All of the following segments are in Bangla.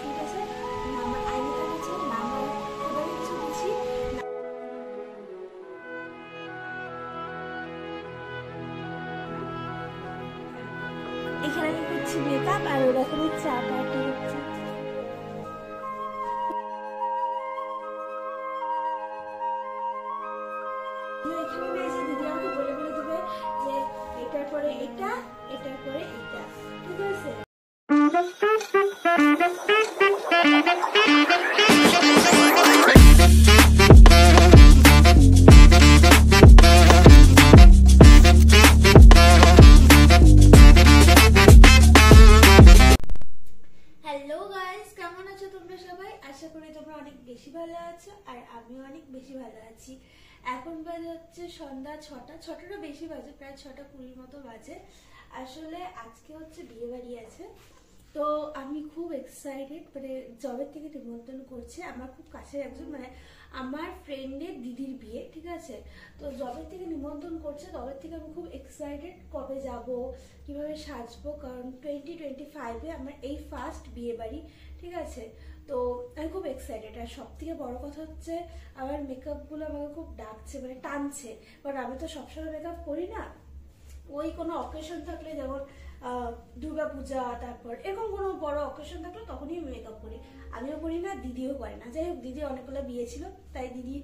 ঠিক আছে, না আমার আইনেটা আছে, না আমার খাবারের কিছু দিচ্ছি। এখানে আমি করছি মেকআপ আর ওরা এখানে চা পার্টি হচ্ছে। এখানে না যে দিদি আমাকে বলে বলে দিবে যে এটার পরে এটা, এটার পরে এটা, ঠিক আছে। হ্যালো গাইস, কেমন আছো তোমরা সবাই? আশা করি তোমরা অনেক বেশি ভালো আছো আর আমিও অনেক বেশি ভালো আছি। এখন বাজে হচ্ছে সন্ধ্যা 6টারও বেশি বাজে, প্রায় 6:20 মতো বাজে। আসলে আজকে হচ্ছে বিয়ে বাড়ি আছে, তো আমি খুব এক্সাইটেড। মানে জবের থেকে নিমন্ত্রণ করছে আমার খুব কাছের একজন, মানে আমার ফ্রেন্ডের দিদির বিয়ে, ঠিক আছে। তো জবের থেকে নিমন্ত্রণ করছে, জবের থেকে আমি খুব এক্সাইটেড কবে যাব, কিভাবে সাজবো, কারণ 2025-এ আমার এই ফার্স্ট বিয়ে বাড়ি, ঠিক আছে। তো আমি খুব এক্সাইটেড। আর সব থেকে বড় কথা হচ্ছে আমার মেকআপগুলো আমাকে খুব ডাকছে, মানে টানছে, কারণ আমি তো সবসময় মেকআপ করি না। ওই কোনো অকেশন থাকলে, যেমন দুর্গাপূজা, তারপর এরকম কোনো বড় অকেশন থাকলে তখনই আমি মেকআপ করি। আমিও করি না, দিদিও করে না। যাই হোক, দিদি অনেকগুলো বিয়ে ছিল, তাই দিদি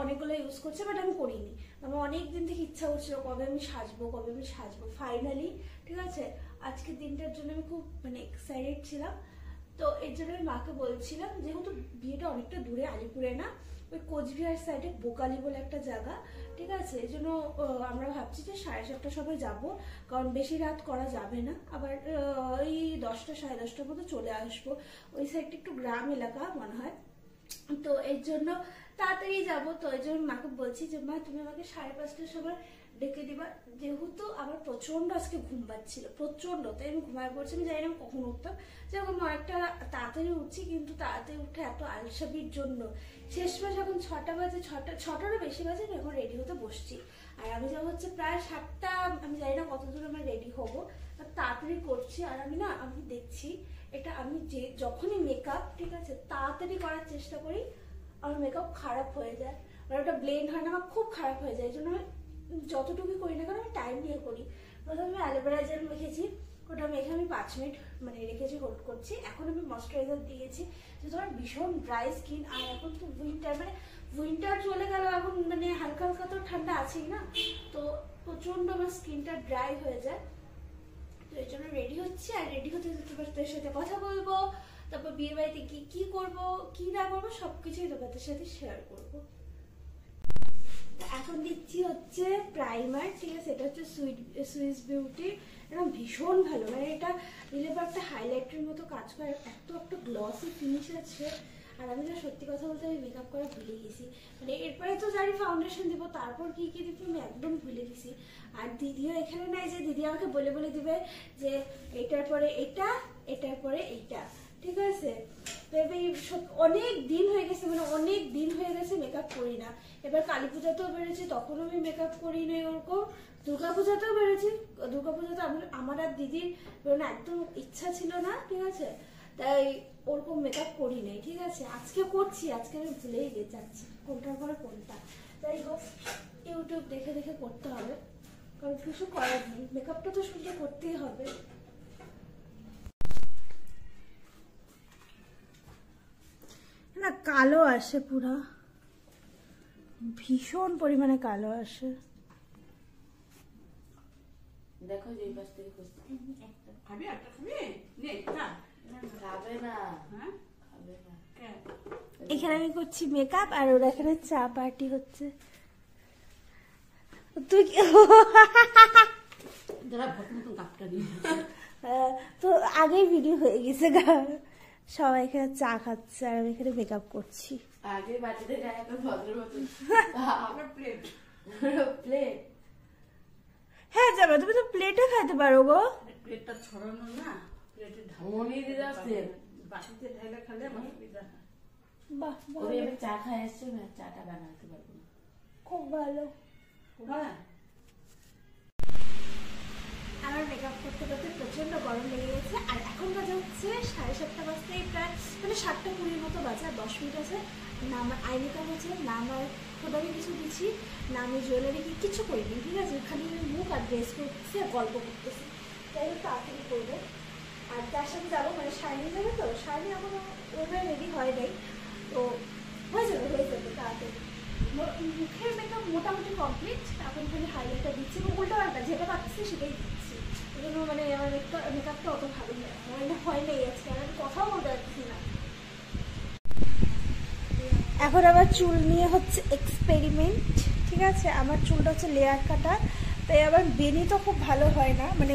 অনেকগুলো ইউজ করছে, বাট আমি করিনি। আমার অনেক দিন থেকে ইচ্ছা করছিল কবে আমি সাজবো, কবে আমি সাজবো। ফাইনালি, ঠিক আছে, আজকের দিনটার জন্য আমি খুব মানে এক্সাইটেড ছিলাম। তো এর জন্য আমি মাকে বলছিলাম, যেহেতু বিয়েটা অনেকটা দূরে, আলিপুরে না, ওই কোচবিহার সাইডে বোকালি বলে একটা জায়গা, ঠিক আছে। এই জন্য আমরা ভাবছি যে 7:30 সময় যাব, কারণ বেশি রাত করা যাবে না। আবার ওই 10টা 10:30 মতো চলে আসবো। ওই সাইডটা একটু গ্রাম এলাকা মনে হয়, তো এর জন্য তাড়াতাড়ি যাবো। তো এই জন্য মাকে বলছি যে মা তুমি আমাকে 5:30টার সময় ডেকে দিবা, যেহেতু আমার প্রচন্ড আজকে ঘুম পাচ্ছিল, প্রচন্ড। তাই আমি ঘুমায় পড়ছি, আমি জানি না আমি কখন উঠতাম। যেরকম আমি অনেকটা তাড়াতাড়ি উঠছি, কিন্তু তাড়াতাড়ি উঠে এত আলসাবির জন্য শেষমেশ এখন 6টা বাজে, 6টারও বেশি বাজে, আমি এখন রেডি হতে বসছি। আর আমি যাবো হচ্ছে প্রায় 7টা, আমি জানি না কত দূর আমরা রেডি হবো, তাড়াতাড়ি করছি। আর আমি দেখছি এটা, আমি যে যখনই মেকআপ, ঠিক আছে, তাড়াতাড়ি করার চেষ্টা করি, আমার মেকআপ খারাপ হয়ে যায়, মানে ওটা ব্লেন্ড হয় না, আমার খুব খারাপ হয়ে যায়। এই জন্য আমি যতটুকু করি না কেন আমি টাইম নিয়ে করি। প্রথমে আমি অ্যালোভেরা জেল মেখেছি, ওটা মেখে আমি 5 মিনিট মানে রেখেছি, হোল্ড করছি। এখন আমি ময়শ্চারাইজার দিয়েছি, যে তোমার ভীষণ ড্রাই স্কিন। আর এখন তো উইন্টার, মানে উইন্টার চলে গেল, এখন মানে হালকা হালকা তো ঠান্ডা আছেই না, তো প্রচন্ড আমার স্কিনটা ড্রাই হয়ে যায়। তো এই জন্য রেডি হচ্ছি, আর রেডি হতে তোমাদের সাথে কথা বলবো, তারপর বিয়ে বাড়িতে কি করবো কি না করবো সবকিছুই তোমাদের সাথে শেয়ার করবো। এখন দিচ্ছি হচ্ছে প্রাইমার, ঠিক আছে। এটা হচ্ছে সুইস বিউটির, এটা ভীষণ ভালো, মানে এটা দিলে পর একটা হাইলাইটের মতো কাজ করে, এত একটা গ্লসি ফিনিশ আছে। আর আমি না সত্যি কথা বলতে আমি মেকআপ করা ভুলে গেছি, মানে এরপরে তো জানি ফাউন্ডেশন দিব, তারপর কি কি দিব আমি একদম ভুলে গেছি। আর দিদিও এখানে নাই যে দিদি আমাকে বলে বলে দিবে যে এটার পরে এটা, এটার পরে এইটা, ঠিক আছে। অনেক দিন হয়ে গেছে, মানে অনেক দিন হয়ে গেছে মেকআপ করি না। এবার কালী পূজাতেও বেরোচ্ছে, তখনও আমি মেকআপ করি না ওরকম। দুর্গাপূজাতেও বেরোচ্ছি, দুর্গাপূজাতে আমার আর দিদির একদম ইচ্ছা ছিল না, ঠিক আছে, তাই ওরকম মেকআপ করি নাই, ঠিক আছে। আজকে করছি, আজকে আমি ভুলেই যাচ্ছি কোনটার পরে কোনটা। যাই হোক, ইউটিউব দেখে দেখে করতে হবে, কারণ কিছু করার নেই, মেকআপটা তো সুন্দর করতেই হবে। না কালো আসে, পুরা ভীষণ পরিমাণে কালো আসে। দেখো যে পাশ থেকে খুঁজতে খাবি, একটা খাবি নে, খাবে না, হ্যাঁ খাবে না। এখানে আমি করছি মেকআপ, আর ওরা এখানে চা পার্টি হচ্ছে। তুই তো আগেই ভিডিও হয়ে গেছে, সবাই এখানে চা খাচ্ছে আর আমি এখানে মেকআপ করছি। আগে বাটিতে গায়ে তো ভদ্র মতো আমার প্লেট প্লেট। হ্যাঁ যাবে, তুমি তো প্লেটে খাইতে পারো গো। প্লেটটা ছড়ানো না, প্লেটে ঢামনি দিয়ে যাচ্ছে, বাটিতে ঢেলে খেলে আমার সুবিধা হয়। বাহ, আমি চা খাই আসছি, চাটা বানাতে পারবো না। খুব ভালো। আমার মেকআপ করতে করতে প্রচণ্ড গরম লেগে গেছে। আর এখন বাজে হচ্ছে 7:30 বাজতেই প্রায় মানে 7:20 মতো বাজে, আর 10 মিনিট আছে। না আমার আই মেকআপ হচ্ছে, না আমার প্রোডাক্টে কিছু দিচ্ছি, না আমি জুয়েলারি কিছু করিনি, ঠিক আছে। খালি মুখ আর ড্রেস করতেছি আর গল্প করতেছি, তাই একটু তাড়াতাড়ি করবো। আর তার সাথে যাবো মানে শাইনি যাবে, তো শাইনি এখনো ওইভাবে রেডি হয় নাই, তো হয়ে যাবে তাড়াতাড়ি। মুখের মেকআপ মোটামুটি কমপ্লিট, এখন খালি হাইলাইটার দিচ্ছি এবং উল্টো পাল্টা যেটা পাচ্ছি সেটাই দিচ্ছি। এই জন্য মানে আমার মেকআপটা অত ভালো হয় নাই আজকে, আমি কথাও বলতে পারছি না। এখন আবার চুল নিয়ে হচ্ছে এক্সপেরিমেন্ট, ঠিক আছে। আমার চুলটা হচ্ছে লেয়ার কাটা, তাই আবার বেনি তো খুব ভালো হয় না, মানে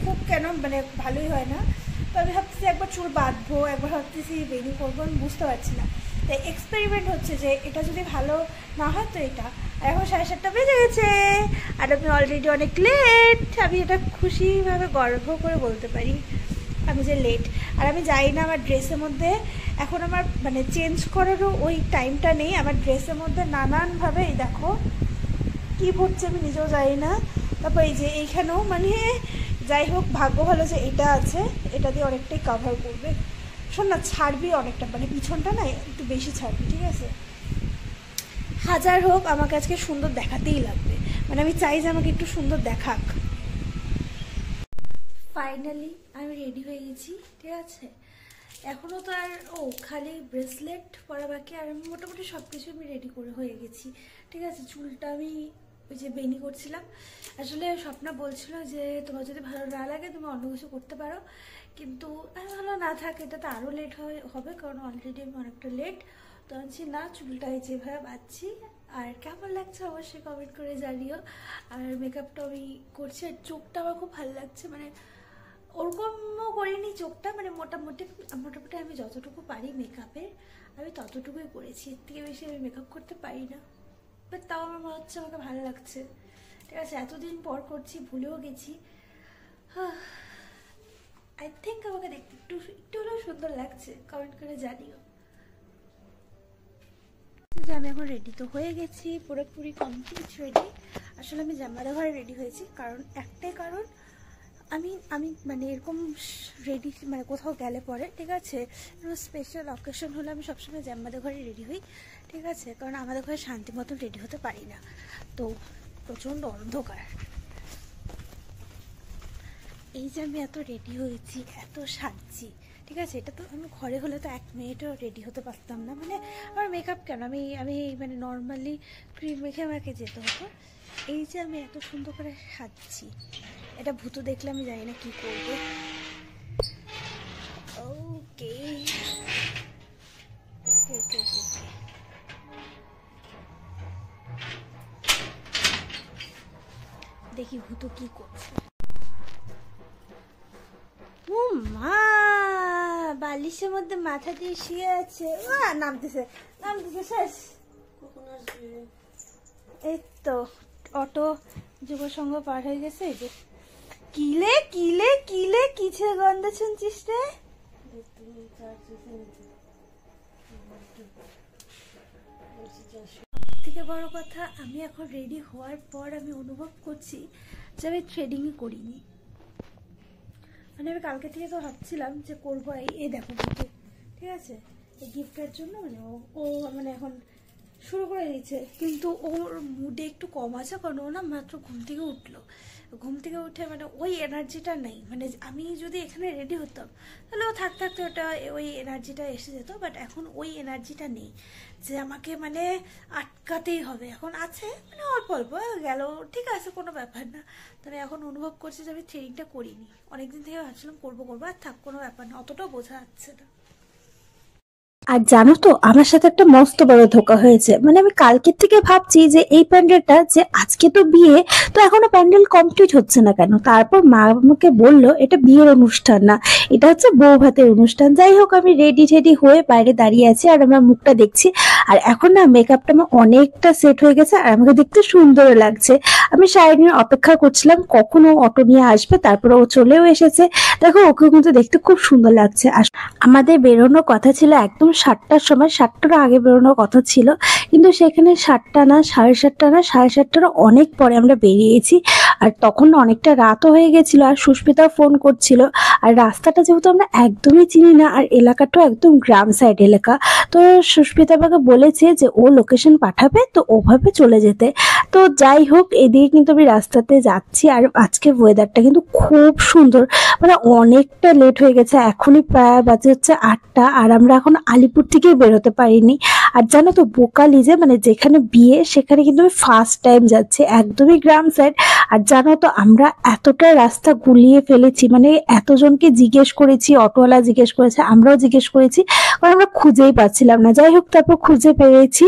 খুব কেন মানে ভালোই হয় না। তো আমি ভাবতেছি একবার চুল বাঁধবো, একবার ভাবতেছি বেনি করবো, আমি বুঝতে পারছি না। তাই এক্সপেরিমেন্ট হচ্ছে যে এটা যদি ভালো না হয় তো এটা। আর এখন 7:30 বেজে গেছে আর আমি অলরেডি অনেক লেট। আমি এটা খুশিভাবে গর্ব করে বলতে পারি আমি যে লেট। আর আমি জানি না আমার ড্রেসের মধ্যে এখন আমার মানে চেঞ্জ করারও ওই টাইমটা নেই। আমার ড্রেসের মধ্যে নানানভাবে এই দেখো কী পড়ছে আমি নিজেও জানি না। তারপর এই যে এইখানেও মানে যাই হোক ভাগ্য ভালো যে এটা আছে, এটা দিয়ে অনেকটাই কভার করবে। শোন না, ছাড়বি অনেকটা, মানে পিছনটা না একটু বেশি ছাড়বি, ঠিক আছে। হাজার হোক আমাকে আজকে সুন্দর দেখাতেই লাগবে, মানে আমি চাই যে আমাকে একটু সুন্দর দেখাক। ফাইনালি আমি রেডি হয়ে গেছি, ঠিক আছে। এখনও তো আর খালি ব্রেসলেট পরা বাকি, আর আমি মোটামুটি সব কিছু আমি রেডি করে হয়ে গেছি, ঠিক আছে। চুলটা আমি ওই যে বেনি করছিলাম, আসলে স্বপ্না বলছিল যে তোমার যদি ভালো না লাগে তুমি অন্য কিছু করতে পারো, কিন্তু আমি ভালো না থাকে এটা তো আরও লেট হবে, কারণ অলরেডি আমি অনেকটা লেট। তো আমি না, চুলটা যেভাবে বাঁধছি আর কেমন লাগছে অবশ্যই কমেন্ট করে জানিও। আর মেকআপটা আমি করছি, আর চোখটা আমার খুব ভালো লাগছে, মানে ওরকমও করিনি চোখটা, মানে মোটামুটি আমি যতটুকু পারি মেকআপে আমি ততটুকুই করেছি, এর থেকে বেশি আমি মেকআপ করতে পারি না। বাট তাও আমার মনে হচ্ছে আমাকে ভালো লাগছে, ঠিক আছে। এতদিন পর করছি, ভুলেও গেছি। আই থিঙ্ক আমাকে দেখতে একটু হলেও সুন্দর লাগছে, কমেন্ট করে জানিও। যে আমি এখন রেডি তো হয়ে গেছি, পুরোপুরি কমপ্লিট রেডি। আসলে আমি জামাইদের ঘরে রেডি হয়েছি, কারণ একটাই কারণ, আমি মানে এরকম রেডি মানে কোথাও গেলে পরে, ঠিক আছে, স্পেশাল অকেশন হলে আমি সবসময় জামাইদের ঘরে রেডি হই, ঠিক আছে। কারণ আমাদের ঘরে শান্তি মতন রেডি হতে পারি না, তো প্রচণ্ড অন্ধকার। এই যে আমি এত রেডি হয়েছি, এত সাজছি, ঠিক আছে, এটা তো আমি ঘরে হলে তো 1 মিনিটও রেডি হতে পারতাম না। মানে আমার মেকআপ কেন, আমি মানে নর্মালি ক্রিম মেখে আমাকে যেতে হতো। এই যে আমি এত সুন্দর করে সাজছি, এটা ভূতো দেখলে আমি জানি না কি করবে। ওকে দেখি ভূতো কি করছে। ও মা, বালিশের মধ্যে মাথা দিয়ে শুয়ে আছে। নামতেছে শেষ। এই তো অটো যুব সংঘ পার হয়ে গেছে। এই যে কিলে কিছের গন্ধ শুনছিস রে? থেকে বড় কথা, আমি এখন রেডি হওয়ার পর আমি অনুভব করছি যে আমি থ্রেডিংই করিনি। মানে আমি কালকে থেকে তো ভাবছিলাম যে করবো, এই দেখো গিফট, ঠিক আছে, এই গিফটের জন্য মানে ও মানে এখন শুরু করে দিয়েছে, কিন্তু ওর মুডে একটু কম আছে, কারণ ও না মাত্র ঘুম থেকে উঠে মানে ওই এনার্জিটা নেই। মানে আমি যদি এখানে রেডি হতাম তাহলে ও থাকতে ওটা ওই এনার্জিটা এসে যেত, বাট এখন ওই এনার্জিটা নেই যে আমাকে মানে আটকাতেই হবে। এখন আছে মানে অল্প গেল, ঠিক আছে, কোনো ব্যাপার না। তবে এখন অনুভব করছি যে আমি ট্রেনিংটা করিনি, অনেকদিন থেকে ভাবছিলাম করবো, আর থাক, কোনো ব্যাপার না, অতটাও বোঝা যাচ্ছে না। আর জানো তো আমার সাথে একটা মস্ত বড় ধোকা হয়েছে। মানে আমি কালকের থেকে ভাবছি যে এই প্যান্ডেলটা, যে আজকে তো বিয়ে, তো এখনো প্যান্ডেল কমপ্লিট হচ্ছে না কেন। তারপর মা আমাকে বললো এটা বিয়ের অনুষ্ঠান না, এটা হচ্ছে বউ ভাতের অনুষ্ঠান। যাই হোক, আমি রেডি হয়ে বাইরে দাঁড়িয়ে আছি আর আমার মুখটা দেখছি, আর এখন না মেকআপটা আমার অনেকটা সেট হয়ে গেছে আর আমাকে দেখতে সুন্দর লাগছে। আমি শাইনির অপেক্ষা করছিলাম কখন ও অটো নিয়ে আসবে, তারপরে ও চলেও এসেছে। দেখো ওকে কিন্তু দেখতে খুব সুন্দর লাগছে। আর আমাদের বেরোনোর কথা ছিল একদম 7টার সময়, 7টার আগে বেরোনোর কথা ছিল, কিন্তু সেখানে 7টা না, 7:30 না, 7:30টার অনেক পরে আমরা বেরিয়েছি। আর তখন অনেকটা রাতও হয়ে গেছিলো, আর সুস্মিতা ফোন করছিল। আর রাস্তাটা যেহেতু আমরা একদমই চিনি না, আর এলাকাটাও একদম গ্রাম সাইড এলাকা, তো সুস্মিতা আমাকে বলেছে যে ও লোকেশন পাঠাবে, তো ওভাবে চলে যেতে। তো যাই হোক, এদিকে কিন্তু আমি রাস্তাতে যাচ্ছি, আর আজকে ওয়েদারটা কিন্তু খুব সুন্দর, মানে অনেকটা লেট হয়ে গেছে, এখনই প্রায় বাজে হচ্ছে 8টা, আর আমরা এখন আলিপুর থেকেই বেরোতে পারিনি। আর জানো তো বোকালি যে মানে যেখানে বিয়ে সেখানে কিন্তু আমি ফার্স্ট টাইম যাচ্ছি, একদমই গ্রাম সাইড। আর জানো তো আমরা এতটা রাস্তা গুলিয়ে ফেলেছি, মানে এতজনকে জিজ্ঞেস করেছি, অটোওয়ালা জিজ্ঞেস করেছে, আমরাও জিজ্ঞেস করেছি, কারণ আমরা খুঁজেই পাচ্ছিলাম না। যাই হোক, তারপর খুঁজে পেয়েছি।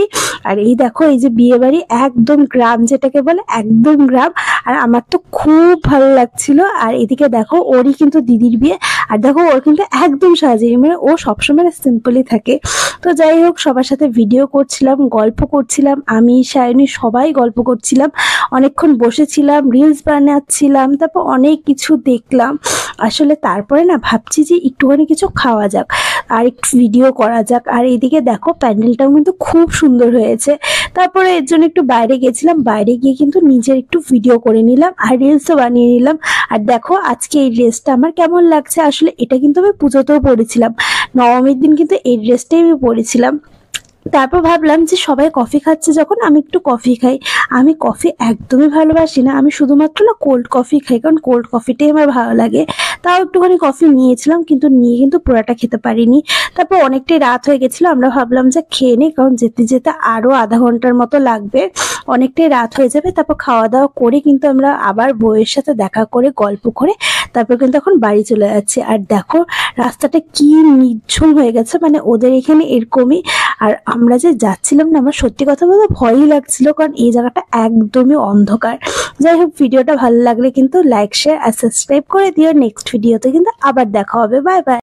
আর এই দেখো, এই যে বিয়ে বাড়ি একদম গ্রাম, যেটাকে বলে একদম গ্রাম, আর আমার তো খুব ভালো লাগছিল। আর এদিকে দেখো ওরই কিন্তু দিদির বিয়ে, আর দেখো ওর কিন্তু একদম সাজিয়ে, মানে ও সবসময় সিম্পলই থাকে। তো যাই হোক, সবার সাথে ভিডিও করছিলাম, গল্প করছিলাম, আমি সায়নী সবাই গল্প করছিলাম, অনেকক্ষণ বসেছিলাম, রিলস বানাচ্ছিলাম, তারপর অনেক কিছু দেখলাম। আসলে তারপরে না ভাবছি যে একটুখানি কিছু খাওয়া যাক আর একটু ভিডিও করা যাক। আর এদিকে দেখো প্যান্ডেলটাও কিন্তু খুব সুন্দর হয়েছে। তারপরে এর জন্য একটু বাইরে গেছিলাম, বাইরে গিয়ে কিন্তু নিজের একটু ভিডিও করে নিলাম আর রিলসও বানিয়ে নিলাম। আর দেখো আজকে এই ড্রেসটা আমার কেমন লাগছে, আসলে এটা কিন্তু আমি পুজোতেও পরেছিলাম, নবমীর দিন কিন্তু এই ড্রেসটাই আমি পরেছিলাম। তারপর ভাবলাম যে সবাই কফি খাচ্ছে যখন, আমি একটু কফি খাই। আমি কফি একদমই ভালোবাসি না, আমি শুধুমাত্র না কোল্ড কফি খাই, কারণ কোল্ড কফিটাই আমার ভালো লাগে। তাও একটুখানি কফি নিয়েছিলাম, কিন্তু নিয়ে কিন্তু পুরাটা খেতে পারিনি। তারপর অনেকটাই রাত হয়ে গেছিলো, আমরা ভাবলাম যে খেয়ে নিই, কারণ যেতে যেতে আরও আধা ঘন্টার মতো লাগবে, অনেকটাই রাত হয়ে যাবে। তারপর খাওয়া দাওয়া করে কিন্তু আমরা আবার বউয়ের সাথে দেখা করে গল্প করে তারপর কিন্তু এখন বাড়ি চলে যাচ্ছি। আর দেখো রাস্তাটা কি নির্ঝুম হয়ে গেছে, মানে ওদের এখানে এরকমই। আর আমরা যে যাচ্ছিলাম না, আমার সত্যি কথা বলতে ভয়ই লাগছিল, কারণ এই জায়গাটা একদমই অন্ধকার। যাই হোক, ভিডিওটা ভালো লাগলে কিন্তু লাইক, শেয়ার আর সাবস্ক্রাইব করে দিও। নেক্সট ভিডিওতে কিন্তু আবার দেখা হবে। Bye bye.